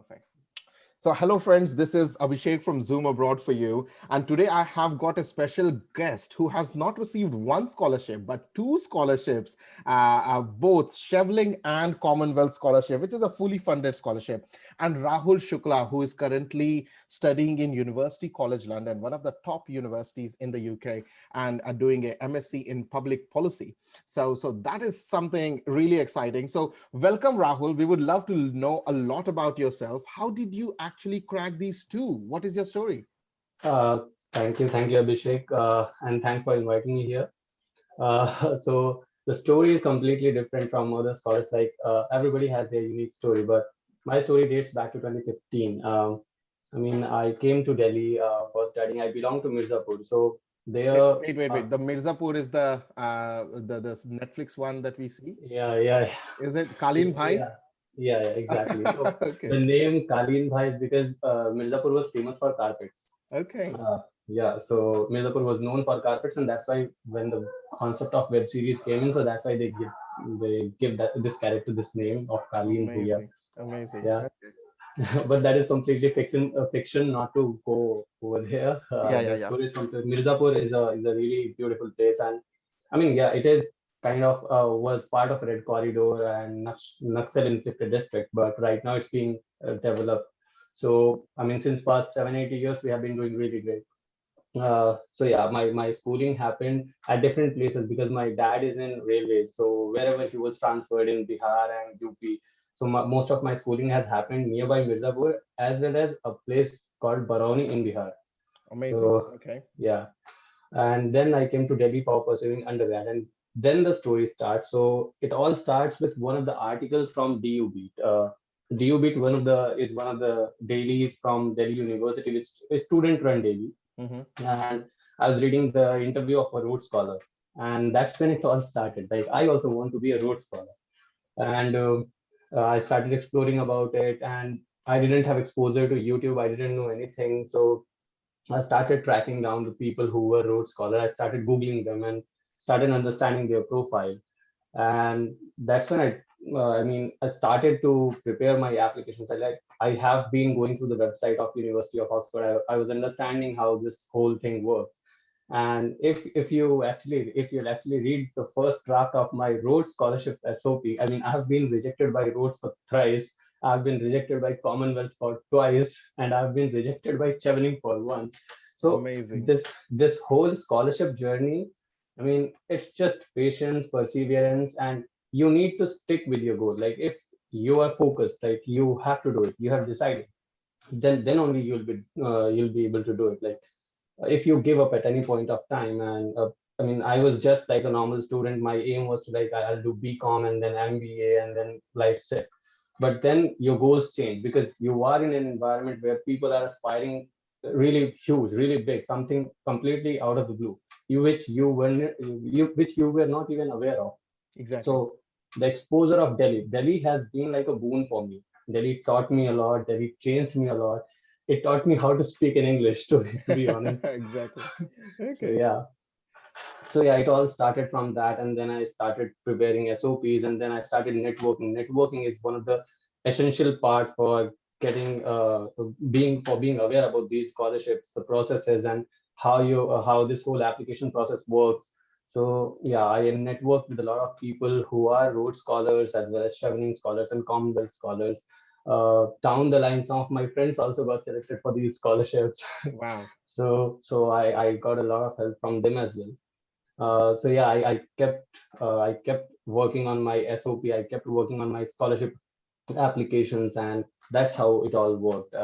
Perfect. So hello friends, this is Abhishek from Zoom Abroad for you. And today I have got a special guest who has not received one scholarship, but two scholarships, both Chevening and Commonwealth Scholarship, which is a fully funded scholarship. And Rahul Shukla, who is currently studying in University College London, one of the top universities in the UK, and doing a MSc in public policy. So that is something really exciting. So welcome, Rahul. We would love to know a lot about yourself. How did you actually crack these two? What is your story? Uh, thank you, Abhishek, and thanks for inviting me here. So the story is completely different from other scholars. Everybody has their unique story, but my story dates back to 2015. I came to Delhi for studying. I belong to Mirzapur, so there. Wait. The Mirzapur is the Netflix one that we see. Yeah, yeah, Is it Kalin yeah, Bhai? yeah, exactly. So Okay. the name Kalin Bhai is because Mirzapur was famous for carpets. Okay. Uh, yeah, so Mirzapur was known for carpets, and that's why when the concept of web series came in, so that's why they give that this character this name of Kaleen Bhuya. Amazing. Amazing. Yeah, Okay. but that is completely fiction. Not to go over there. The Yeah. story from Mirzapur is a really beautiful place, and I mean, yeah, it is kind of was part of Red Corridor and Naxal inflicted district, but right now it's being developed. So I mean, since past 7-8 years, we have been doing really great. So yeah, my schooling happened at different places because my dad is in railways. So wherever he was transferred in Bihar and UP, so most of my schooling has happened nearby Mirzapur as well as a place called Barauni in Bihar. Amazing. So Okay. yeah, and then I came to Delhi for pursuing undergrad, and then the story starts. So it all starts with one of the articles from DU Beat. DU Beat one of the dailies from Delhi University, which is student-run daily, Mm-hmm. and I was reading the interview of a Rhodes Scholar, and that's when it all started. Like I also want to be a Rhodes Scholar, and I started exploring about it, and I didn't have exposure to YouTube. I didn't know anything, so I started tracking down the people who were Rhodes Scholar. I started googling them and started understanding their profile, and that's when I started to prepare my applications. I have been going through the website of University of Oxford. I was understanding how this whole thing works, and if you'll actually read the first draft of my Rhodes Scholarship SOP, I mean, I have been rejected by Rhodes for thrice. I've been rejected by Commonwealth for twice, and I've been rejected by Chevening for once. So Amazing. this whole scholarship journey, I mean, it's just patience, perseverance, and you need to stick with your goal. Like if you are focused, like you have to do it. You have decided. Then only you'll be able to do it. Like if you give up at any point of time, and I mean, I was just like a normal student. My aim was to like I'll do BCom and then MBA and then life set. But then your goals change because you are in an environment where people are aspiring really huge, really big, something completely out of the blue, which you were not even aware of. Exactly. So the exposure of Delhi has been like a boon for me. Delhi taught me a lot. Delhi changed me a lot. It taught me how to speak in English, to be honest. Exactly. So Okay. yeah, it all started from that, and then I started preparing SOPs, and then I started networking. Networking is one of the essential part for getting being aware about these scholarships, the processes, and how this whole application process works. So yeah, I networked with a lot of people who are Rhodes scholars as well as Chevening scholars and Commonwealth scholars. Down the line, some of my friends also got selected for these scholarships. Wow. I got a lot of help from them as well. So yeah, I kept working on my SOP. I kept working on my scholarship applications, and that's how it all worked.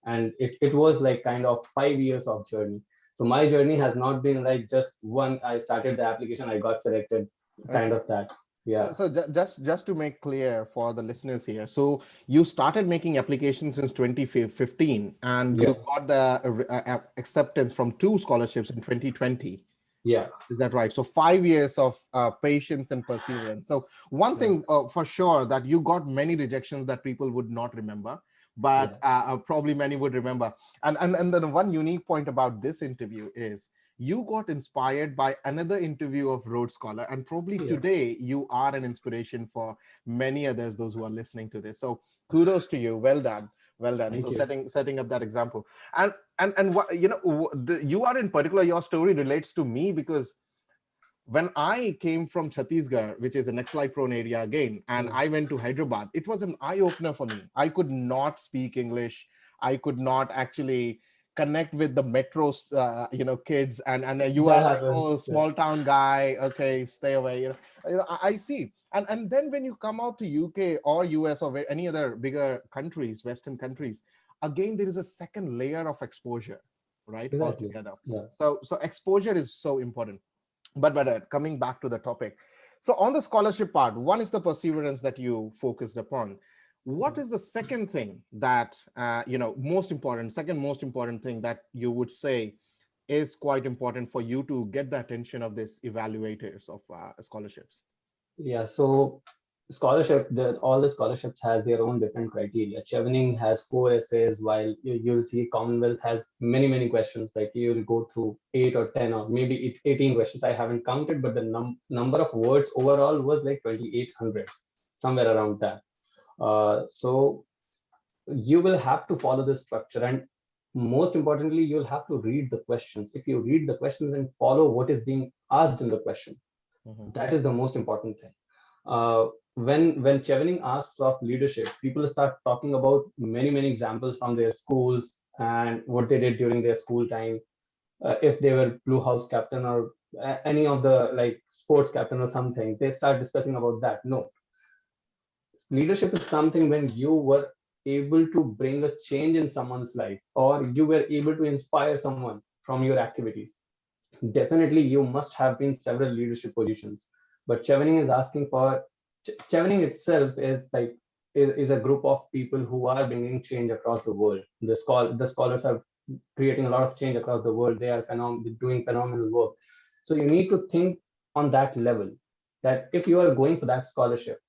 And it was like kind of 5 years of journey. So my journey has not been like just one. I started the application, I got selected, kind Okay. of that. Yeah, So just to make clear for the listeners here, so you started making applications since 2015, and yeah, you got the acceptance from two scholarships in 2020. yeah, Is that right? So 5 years of patience and perseverance. So one yeah, thing for sure that you got many rejections that people would not remember, but yeah, probably many would remember. And then one unique point about this interview is you got inspired by another interview of Rhodes Scholar, and probably yeah. today you are an inspiration for many others, those who are listening to this. So kudos to you. Well done. Well done. Thank So you. setting up that example, and what you are in particular, your story relates to me because when I came from Chhattisgarh, which is a Naxalite prone area again, and Yeah. I went to Hyderabad, it was an eye opener for me. I could not speak English. I could not actually connect with the metro, kids, and you are That like, happens. oh, Yeah. small town guy, okay, stay away. I see. And then when you come out to UK or US or any other bigger countries, Western countries, again there is a second layer of exposure, right, Exactly. altogether. Yeah. So exposure is so important. But coming back to the topic, so on the scholarship part, one is the perseverance that you focused upon. What is the second thing that most important, second most important thing that you would say is quite important for you to get the attention of these evaluators of scholarships? Yeah, so scholarship, all the scholarships has their own different criteria. Chevening has 4 essays, while you'll see Commonwealth has many, many questions. Like you'll go through 8 or 10 or maybe 18 questions. I haven't counted, but the number of words overall was like 2,800, somewhere around that. So you will have to follow the structure, and most importantly, you'll have to read the questions. If you read the questions and follow what is being asked in the question, Mhm. that is the most important thing. When Chevening asks of leadership, people start talking about many examples from their schools and what they did during their school time. If they were blue house captain or any of the like sports captain or something, they start discussing about that. No, leadership is something when you were able to bring a change in someone's life, or you were able to inspire someone from your activities. Definitely, you must have been several leadership positions, but Chevening is asking for. Chevening itself is like is a group of people who are bringing change across the world. The scholars are creating a lot of change across the world. They are doing phenomenal work. So you need to think on that level. That if you are going for that scholarship,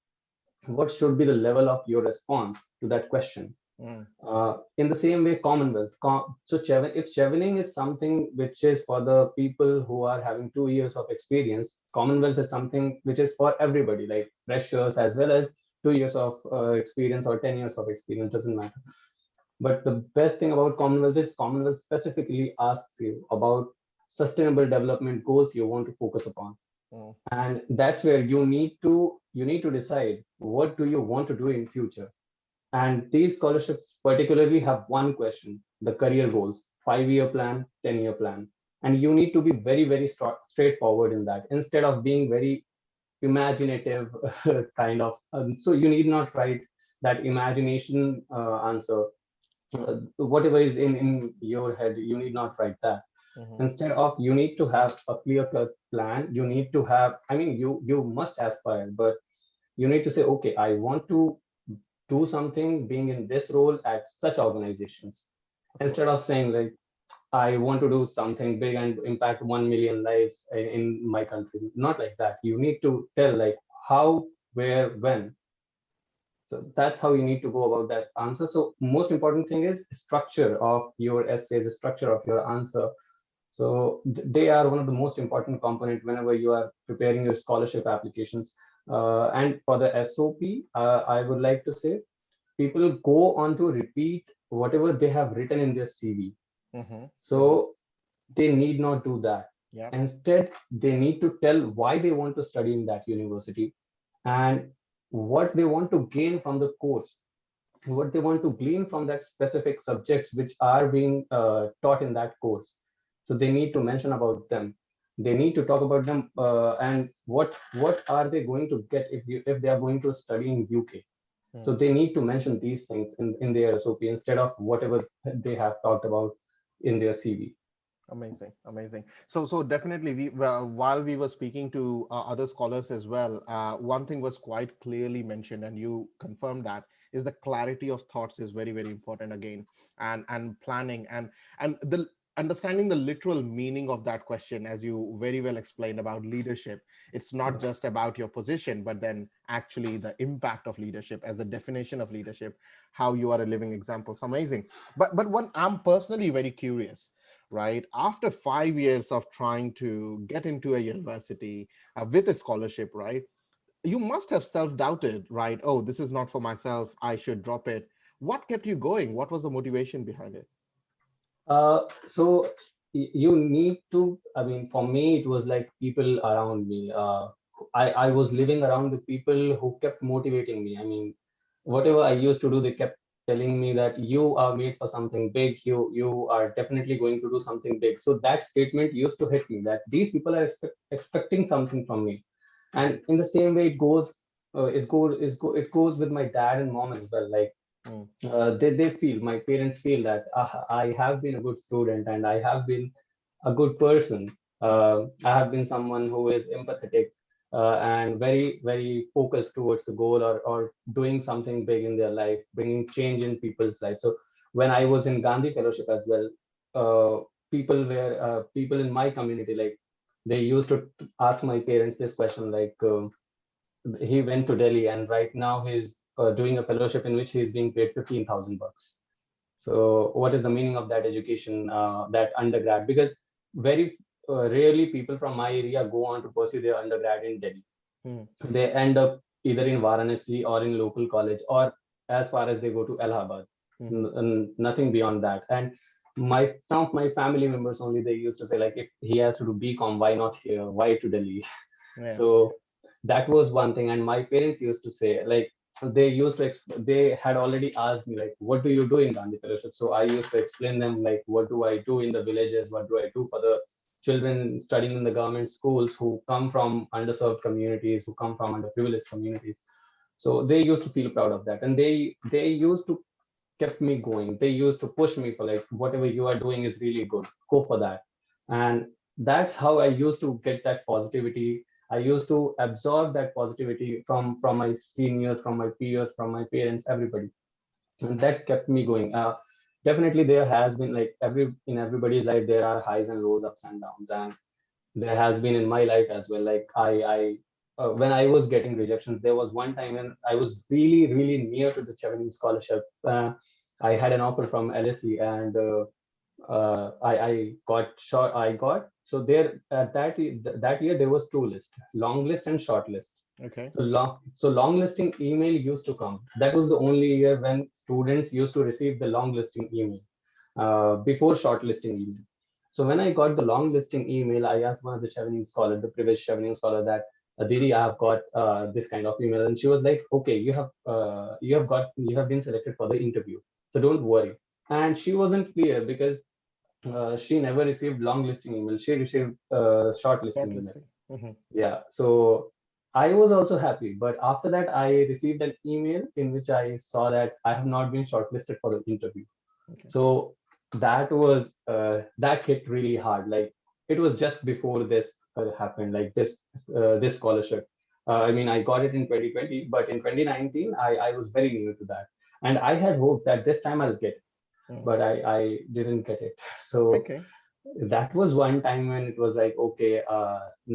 what should be the level of your response to that question? Mm. In the same way, Commonwealth. If Chevening is something which is for the people who are having 2 years of experience, Commonwealth is something which is for everybody, like freshers as well as 2 years of experience or 10 years of experience, doesn't matter. But the best thing about Commonwealth is Commonwealth specifically asks you about sustainable development goals you want to focus upon, Mm. and that's where you need to decide what do you want to do in future. And these scholarships particularly have one question: the career goals, 5 year plan, 10 year plan. And you need to be very straightforward in that instead of being very imaginative kind of. So you need not write that imagination answer. Whatever is in your head, you need not write that. Mhm. Instead of, you need to have a clear cut plan. You need to have, I mean, you must aspire, but you need to say, okay, I want to do something being in this role at such organizations, Of course. instead of saying like I want to do something big and impact 1 million lives in my country. Not like that. You need to tell like how, where, when. So that's how you need to go about that answer. So most important thing is structure of your essays, the structure of your answer. So they are one of the most important component whenever you are preparing your scholarship applications. And for the SOP, I would like to say people go on to repeat whatever they have written in their CV. Mhm. Mhm. So they need not do that. Yeah. Instead, they need to tell why they want to study in that university and what they want to gain from the course, what they want to glean from that specific subjects which are being taught in that course. So they need to mention about them. They need to talk about them, and what are they going to get if they are going to study in UK. So Mm. they need to mention these things in their SOP instead of whatever they have talked about in their CV. Amazing, amazing. So definitely, while we were speaking to other scholars as well, one thing was quite clearly mentioned, and you confirmed that is the clarity of thoughts is very important again, and planning and the understanding the literal meaning of that question, as you very well explained about leadership. It's not Yeah. just about your position, but then actually the impact of leadership as a definition of leadership, how you are a living example. So amazing. But what I'm personally very curious, right? After 5 years of trying to get into a university with a scholarship, right? You must have self-doubted, right? Oh, this is not for myself. I should drop it. What kept you going? What was the motivation behind it? So you need to, I mean, for me, it was like people around me. I was living around the people who kept motivating me. I mean, whatever I used to do, they kept telling me that you are made for something big. You are definitely going to do something big. So that statement used to hit me that these people are expecting something from me. And in the same way, it goes, it goes with my dad and mom as well. Like Mm, they feel, my parents feel that I have been a good student and I have been a good person. I have been someone who is empathetic and very, very focused towards the goal, or doing something big in their life, bringing change in people's life. So when I was in Gandhi Fellowship as well, people in my community, like they used to ask my parents this question, like, he went to Delhi and right now he's doing a fellowship in which he's being paid 15,000 bucks. So what is the meaning of that education, that undergrad? Because very rarely people from my area go on to pursue their undergrad in Delhi. mm, They end up either in Varanasi or in local college, or as far as they go to Allahabad. mhm. Nothing beyond that. And some of my family members only, they used to say like, if he has to do BCom, why not here? Why to Delhi? Yeah. So that was one thing. And my parents used to say, like, they had already asked me, like, what do you do in Gandhi Fellowship? So I used to explain them, like, what do I do in the villages? What do I do for the children studying in the government schools who come from underserved communities, who come from underprivileged communities? So they used to feel proud of that. And they used to kept me going. They used to push me for like, whatever you are doing is really good. Go for that. And that's how I used to get that positivity. I used to absorb that positivity from my seniors, from my peers, from my parents, everybody, and that kept me going. Definitely, there has been like in everybody's life there are highs and lows, ups and downs, and there has been in my life as well. Like when I was getting rejections, there was one time when I was really, really near to the Chevening scholarship. I had an offer from LSE, and I got short. I got so there at that year there was two lists, long list and short list. Okay. So long listing email used to come. That was the only year when students used to receive the long listing email before shortlisting email. So when I got the long listing email, I asked one of the Chevening scholar, the previous Chevening scholar, that Didi, I have got this kind of email, and she was like, okay, you have been selected for the interview, so don't worry. And she wasn't clear because she never received long listing email. She received short listing email. Shortlisting. Mhm. Yeah. So I was also happy. But after that, I received an email in which I saw that I have not been shortlisted for the interview. Okay. So that hit really hard. Like it was just before this happened, like this scholarship. I mean, I got it in 2020, but in 2019, I was very new to that, and I had hoped that this time I'll get it, Mm. but I didn't get it. So Okay. that was one time when it was like, okay,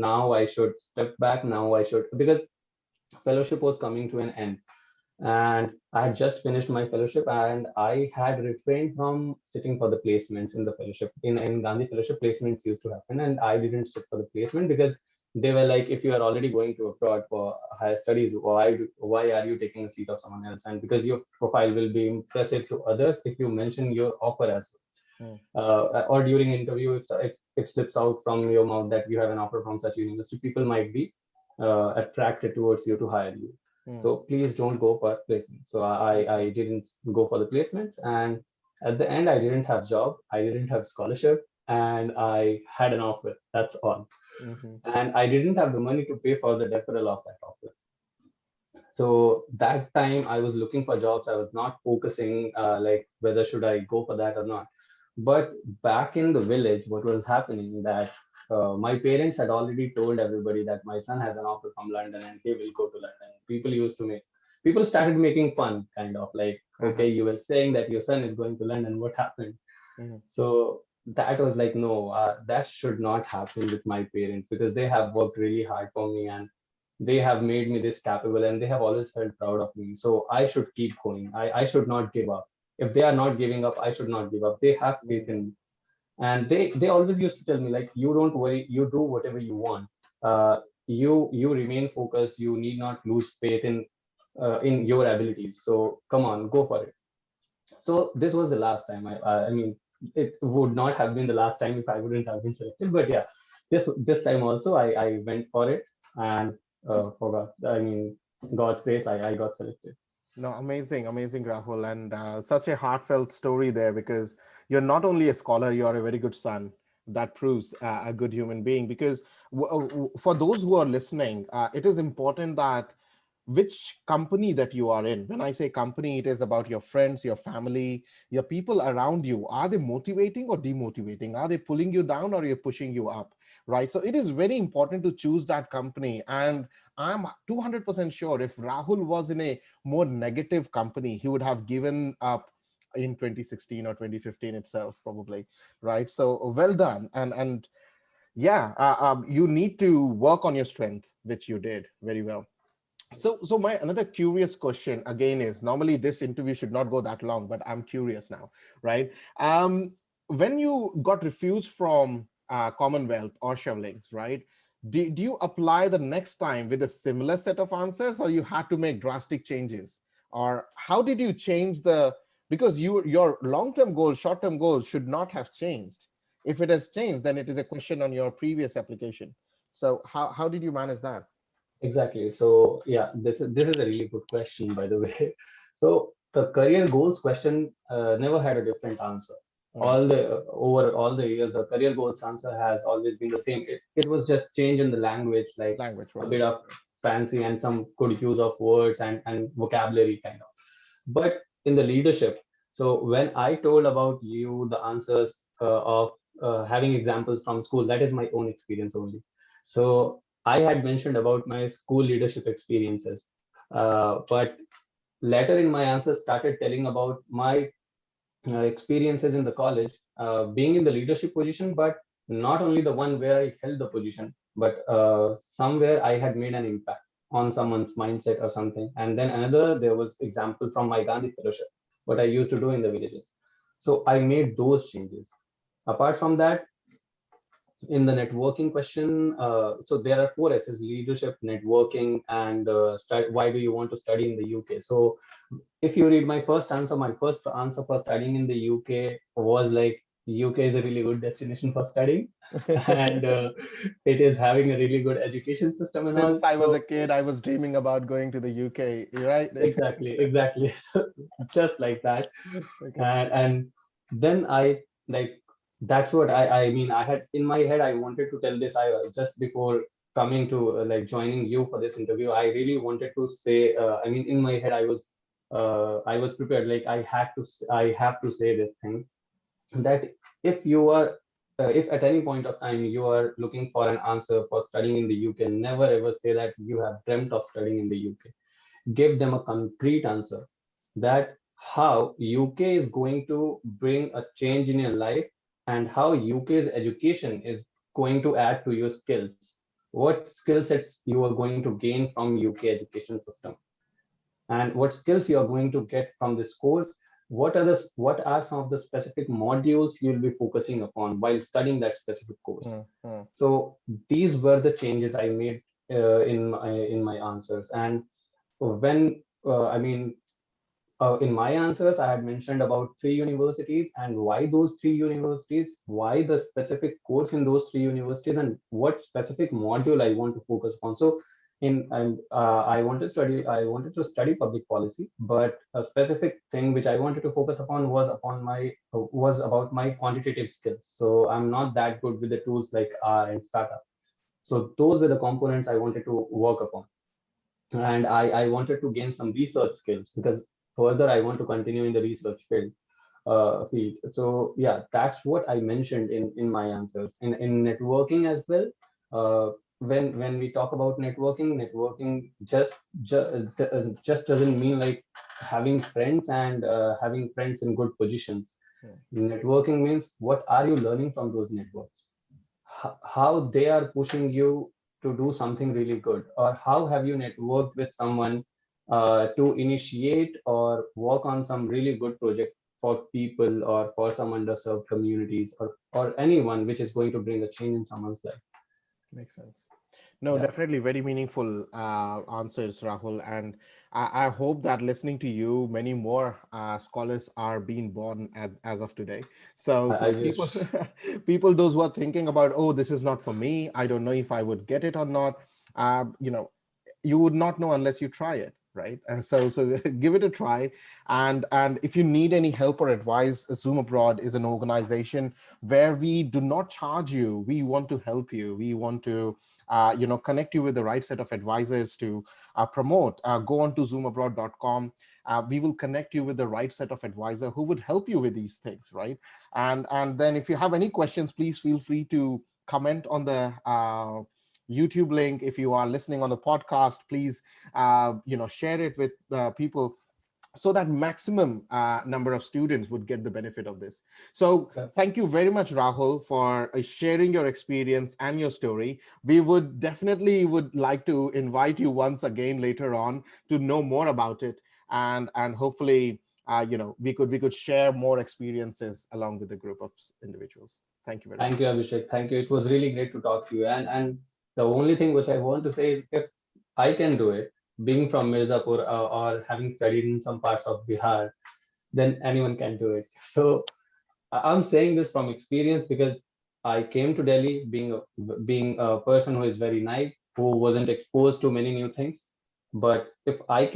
now I should step back. Now I should, because fellowship was coming to an end, and I had just finished my fellowship, and I had refrained from sitting for the placements in the fellowship. In Gandhi Fellowship, placements used to happen, and I didn't sit for the placement because they were like, if you are already going to abroad for higher studies, why are you taking a seat of someone else? And because your profile will be impressive to others if you mention your offer as Mm, well. Or during interview, if it slips out from your mouth that you have an offer from such university, people might be attracted towards you to hire you. mm. So please don't go for placements. So That's I right. didn't go for the placements, and at the end I didn't have job, I didn't have scholarship, and I had an offer. That's all. Mhm. And I didn't have the money to pay for the deferral of that offer. So that time I was looking for jobs. I was not focusing like whether should I go for that or not. But back in the village, what was happening that my parents had already told everybody that my son has an offer from London and he will go to London. People started making fun, kind of like, okay, Uh-huh. you were saying that your son is going to London. What happened? Mhm. So that was like, no, that should not happen with my parents because they have worked really hard for me and they have made me this capable and they have always felt proud of me. So I should keep going. I should not give up. If they are not giving up, I should not give up. They have faith Mm. in me. And they always used to tell me, like, you don't worry, you do whatever you want. You remain focused. You need not lose faith in your abilities. So come on, go for it. So this was the last time. I mean, it would not have been the last time if I wouldn't have been selected. But yeah, this time also I went for it and forgot. I mean, God's grace, I got selected. No, amazing, amazing, Rahul, and such a heartfelt story there, because you're not only a scholar, you are a very good son. That proves a good human being. Because for those who are listening, it is important that which company that you are in. When I say company, it is about your friends, your family, your people around you. Are they motivating or demotivating? Are they pulling you down or you're pushing you up? Right. So it is very important to choose that company. And I'm 200% sure if Rahul was in a more negative company, he would have given up in 2016 or 2015 itself, probably. Right. So well done. And yeah, you need to work on your strength, which you did very well. So my another curious question again is, normally this interview should not go that long, but I'm curious now, right? When you got refused from Commonwealth or Chevenings, right? Do you apply the next time with a similar set of answers, or you had to make drastic changes? Or how did you change the, because your long-term goals, short-term goals should not have changed. If it has changed, then it is a question on your previous application. So how did you manage that? Exactly. So yeah, this is a really good question, by the way. So the career goals question never had a different answer. Mm, All the over all the years, the career goals answer has always been the same. It was just change in the language, like language, a right? bit of fancy and some good use of words and vocabulary kind of. But in the leadership, so when I told about you the answers of having examples from school, that is my own experience only. So I had mentioned about my school leadership experiences, but later in my answers started telling about my experiences in the college, being in the leadership position, but not only the one where I held the position, but somewhere I had made an impact on someone's mindset or something. And then another, there was example from my Gandhi fellowship, what I used to do in the villages. So I made those changes. Apart from that, in the networking question, so there are four S's: leadership, networking, and why do you want to study in the UK? So if you read my first answer for studying in the UK was like, UK is a really good destination for studying, and it is having a really good education system and all. Since I was a So kid, I was dreaming about going to the UK, right? exactly, so just like that. Okay. And then I like that's what I mean. I had in my head I wanted to tell this. I just before coming to like joining you for this interview, I really wanted to say. I mean, in my head I was prepared. Like I have to say this thing that if you are if at any point of time you are looking for an answer for studying in the UK, never ever say that you have dreamt of studying in the UK. Give them a concrete answer that how UK is going to bring a change in your life and how UK's education is going to add to your skills. What skill sets you are going to gain from UK education system, and what skills you are going to get from this course. What are some of the specific modules you'll be focusing upon while studying that specific course. Mm, mm, So these were the changes I made in my answers. And when I mean in my answers, I had mentioned about three universities and why those three universities, why the specific course in those three universities, and what specific module I want to focus on. So, I wanted to study public policy, but a specific thing which I wanted to focus upon was about my quantitative skills. So I'm not that good with the tools like R and startup. So those were the components I wanted to work upon, and I wanted to gain some research skills because further I want to continue in the research field. So yeah, that's what I mentioned in my answers. In networking as well, when we talk about networking, networking just doesn't mean like having friends and having friends in good positions. mm. Networking means what are you learning from those networks, how they are pushing you to do something really good, or how have you networked with someone to initiate or work on some really good project for people or for some underserved communities or anyone which is going to bring a change in someone's life. Makes sense. No, Yeah, definitely very meaningful answers, Rahul. And I hope that listening to you, many more scholars are being born as of today. So, I so people, wish. people, those who are thinking about, oh, this is not for me. I don't know if I would get it or not. You know, you would not know unless you try it, right? So give it a try. And if you need any help or advice, Zoom Abroad is an organization where we do not charge you. We want to help you. We want to connect you with the right set of advisors to promote. Go on to zoomabroad.com. We will connect you with the right set of advisor who would help you with these things, right? And then if you have any questions, please feel free to comment on the YouTube link. If you are listening on the podcast, please share it with people so that maximum number of students would get the benefit of this. So Yeah. thank you very much, Rahul, for sharing your experience and your story. We would definitely would like to invite you once again later on to know more about it, and hopefully we could share more experiences along with the group of individuals. Thank you very much. Thank you, Abhishek. Thank you. It was really great to talk to you. And the only thing which I want to say is, if I can do it, being from Mirzapur, or having studied in some parts of Bihar, then anyone can do it. So I'm saying this from experience, because I came to Delhi being a person who is very naive, who wasn't exposed to many new things. But if I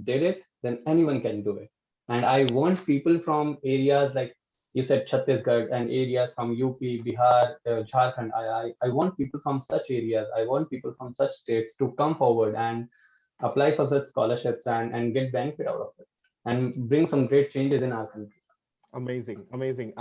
did it, then anyone can do it. And I want people from areas like you said, Chhattisgarh, and areas from UP, Bihar, Jharkhand. I want people from such areas. I want people from such states to come forward and apply for such scholarships, and get benefit out of it, and bring some great changes in our country. Amazing, amazing.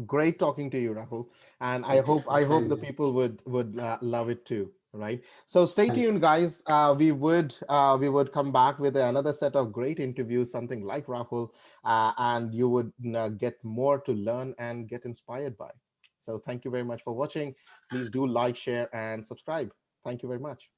Great talking to you, Rahul. And I Thank you. hope I hope Same the here. people would love it too. Right. So stay Thank you. tuned, guys. We would come back with another set of great interviews, something like Rahul, and you would get more to learn and get inspired by. So thank you very much for watching. Please do like, share, and subscribe. Thank you very much.